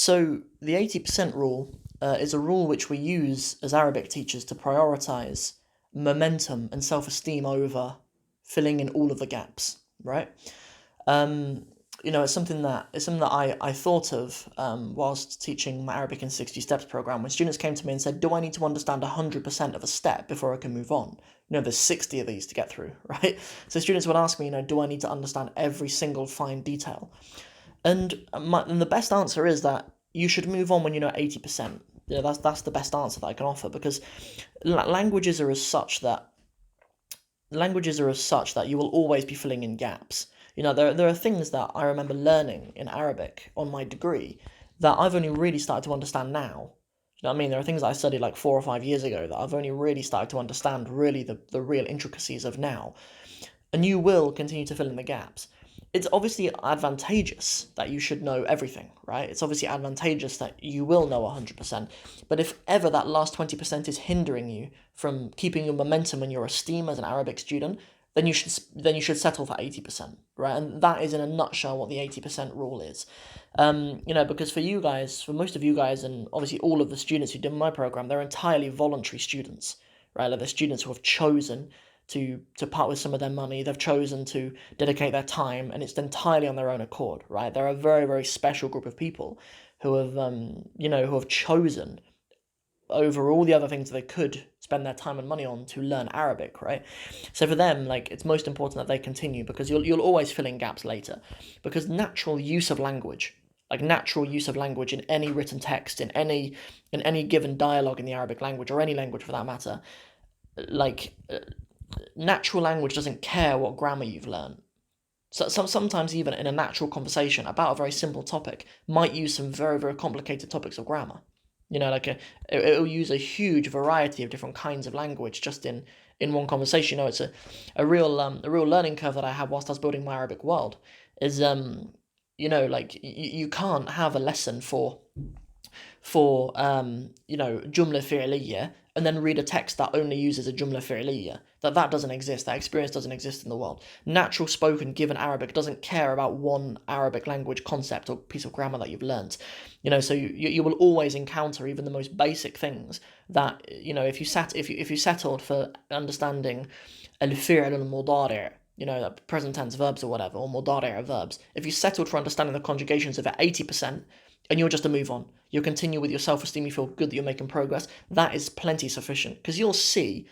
So the 80% rule is a rule which we use as Arabic teachers to prioritize momentum and self-esteem over filling in all of the gaps, right? Um, it's something that I thought of whilst teaching my Arabic in 60 Steps program, when students came to me and said, do I need to understand 100% of a step before I can move on? There's 60 of these to get through, right? So students would ask me, do I need to understand every single fine detail? And the best answer is that you should move on when you know 80%. That's the best answer that I can offer, because languages are as such that you will always be filling in gaps. There are things that I remember learning in Arabic on my degree that I've only really started to understand now. You know what I mean? There are things that I studied like 4 or 5 years ago that I've only really started to understand really the real intricacies of now. And you will continue to fill in the gaps. It's obviously advantageous that you should know everything, right? It's obviously advantageous that you will know 100%. But if ever that last 20% is hindering you from keeping your momentum and your esteem as an Arabic student, then you should settle for 80%, right? And that is in a nutshell what the 80% rule is. Because for most of you guys, and obviously all of the students who did my program, they're entirely voluntary students, right? Like they're students who have chosen to part with some of their money. They've chosen to dedicate their time, and it's entirely on their own accord, right? They're a very, very special group of people who have chosen over all the other things they could spend their time and money on to learn Arabic, right? So for them, it's most important that they continue, because you'll always fill in gaps later, because natural use of language in any written text, in any given dialogue in the Arabic language, or any language for that matter, natural language doesn't care what grammar you've learned. So sometimes even in a natural conversation about a very simple topic might use some very, very complicated topics of grammar. It will use a huge variety of different kinds of language just in one conversation. It's a real learning curve that I had whilst I was building my Arabic world. Is you can't have a lesson for jumla fi'liya and then read a text that only uses a jumla fi'liya. That doesn't exist. That experience doesn't exist in the world. Natural spoken given Arabic doesn't care about one Arabic language concept or piece of grammar that you've learnt. So you will always encounter even the most basic things that, if you settled for understanding al-fi'l al-mudari', present tense verbs or whatever, or mudari' verbs, if you settled for understanding the conjugations of it 80%, and you're just to move on, you'll continue with your self-esteem, you feel good that you're making progress, that is plenty sufficient, because you'll see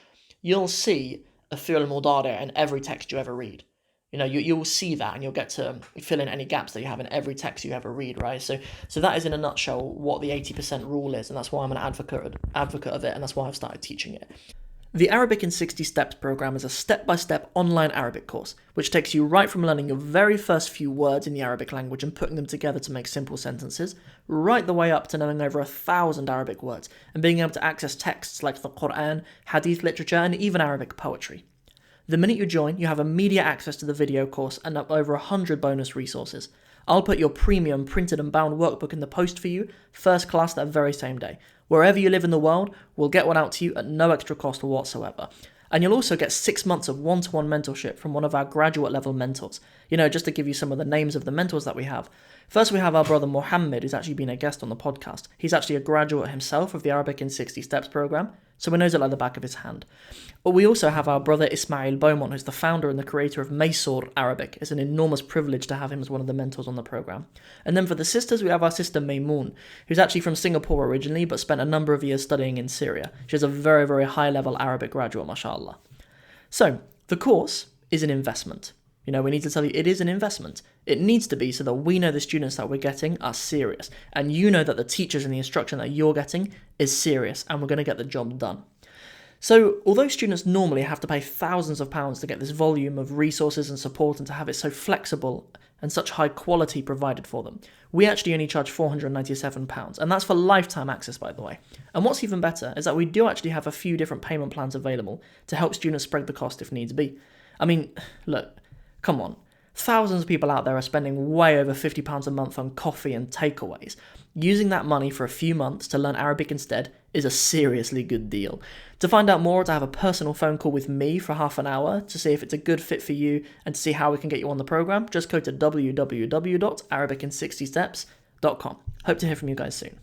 a fi'l mudari' in every text you ever read. You'll see that, and you'll get to fill in any gaps that you have in every text you ever read, right? So that is in a nutshell what the 80% rule is, and that's why I'm an advocate of it, and that's why I've started teaching it. The Arabic in 60 Steps program is a step-by-step online Arabic course, which takes you right from learning your very first few words in the Arabic language and putting them together to make simple sentences, right the way up to knowing over 1,000 Arabic words and being able to access texts like the Quran, Hadith literature, and even Arabic poetry. The minute you join, you have immediate access to the video course and over 100 bonus resources. I'll put your premium printed and bound workbook in the post for you, first class that very same day. Wherever you live in the world, we'll get one out to you at no extra cost whatsoever. And you'll also get 6 months of one-to-one mentorship from one of our graduate level mentors. Just to give you some of the names of the mentors that we have. First, we have our brother Mohammed, who's actually been a guest on the podcast. He's actually a graduate himself of the Arabic in 60 Steps program, so he knows it like the back of his hand. But we also have our brother Ismail Beaumont, who's the founder and the creator of Maysor Arabic. It's an enormous privilege to have him as one of the mentors on the program. And then for the sisters, we have our sister Maymoon, who's actually from Singapore originally, but spent a number of years studying in Syria. She's a very, very high-level Arabic graduate, mashallah. So, the course is an investment. We need to tell you it is an investment. It needs to be, so that we know the students that we're getting are serious, and you know that the teachers and the instruction that you're getting is serious, and we're going to get the job done. So, although students normally have to pay thousands of pounds to get this volume of resources and support and to have it so flexible and such high quality provided for them, we actually only charge £497, and that's for lifetime access, by the way. And what's even better is that we do actually have a few different payment plans available to help students spread the cost if needs be. I mean, look, come on. Thousands of people out there are spending way over £50 a month on coffee and takeaways. Using that money for a few months to learn Arabic instead is a seriously good deal. To find out more, to have a personal phone call with me for half an hour to see if it's a good fit for you and to see how we can get you on the program, just go to www.arabic60steps.com untitled.com. Hope to hear from you guys soon.